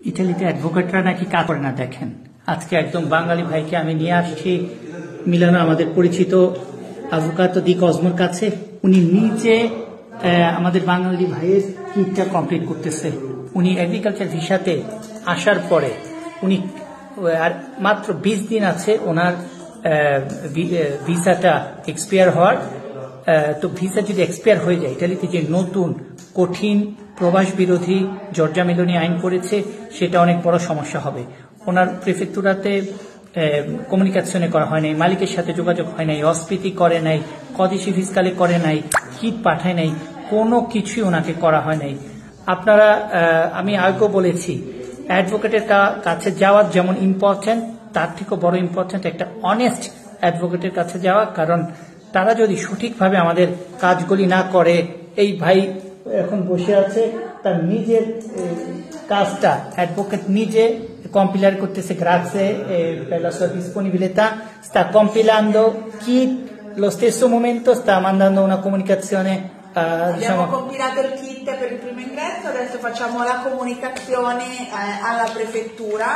ইতালিতে অ্যাডভোকেটরা নাকি কাজ করে না। দেখেন, আজকে একদম বাঙালি ভাইকে আমি নিয়ে আসছি মিলানো, আমাদের পরিচিত আভোকাতো দি কসমোর কাছে। উনি নিজে আমাদের বাঙালি ভাইয়ের কিটটা কমপ্লিট করতেছে। উনি এগ্রিকালচার ভিসাতে আসার পরে উনি আর মাত্র 20 দিন আছে ওনার ভিসাটা এক্সপায়ার হওয়ার। তো ভিসা যদি এক্সপায়ার হয়ে যায়, ইতালিতে যে নতুন কঠিন প্রবাস বিরোধী জর্জা মেলোনি আইন করেছে, সেটা অনেক বড় সমস্যা হবে। ওনার প্রিফেক্টুরাতে কমিউনিকেশনে করা হয় নাই, মালিকের সাথে যোগাযোগ হয় নাই, অস্পিতি করে নাই, কদিশি ফিসকালে করে নাই, কিট পাঠায় নাই, কোনো কিছুই ওনাকে করা হয় নাই। আপনারা, আমি আগেও বলেছি, অ্যাডভোকেটের কাছে যাওয়া যেমন ইম্পর্টেন্ট, তার থেকেও বড় ইম্পর্টেন্ট একটা অনেস্ট অ্যাডভোকেটের কাছে যাওয়া। কারণ তারা যদি সঠিকভাবে আমাদের কাজগুলি না করে, এই ভাই এখন বসে আছে, তার নিজের কাজটা অ্যাডভোকেট নিজে compilare করতেছে। grazie per la sua disponibilità, sta compilando kit, lo stesso momento sta mandando una comunicazione. Abbiamo compilato il kit per il primo ingresso, adesso facciamo la comunicazione alla prefettura,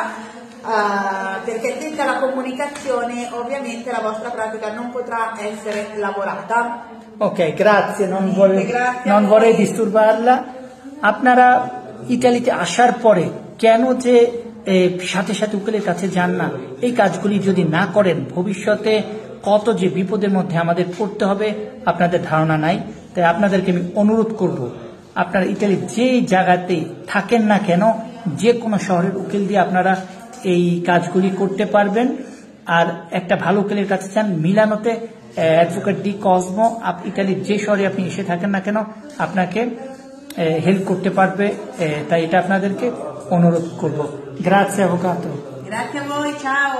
perché senza la comunicazione ovviamente la vostra pratica non potrà essere lavorata. Ok, grazie, non vorrei disturbarla. আপনারা ইতালিতে আসার পরে কেন যে সাথে সাথে উকিলের কাছে যান না, এই কাজগুলি যদি না করেন ভবিষ্যতে কত যে বিপদের মধ্যে আমাদের পড়তে হবে আপনাদের ধারণা নাই। তাই আপনাদেরকে আমি অনুরোধ করব, আপনারা ইতালির যে জায়গাতে থাকেন না কেন, যে কোনো শহরের উকিল দিয়ে আপনারা এই কাজগুলি করতে পারবেন। আর একটা ভালো উকিলের কাছে যান। মিলানোতে অ্যাডভোকেট ডি কসমো ইতালির যে শহরে আপনি এসে থাকেন না কেন আপনাকে হেল্প করতে পারবে। তাই এটা আপনাদেরকে অনুরোধ করব। Grazie avvocato. Grazie a voi, ciao.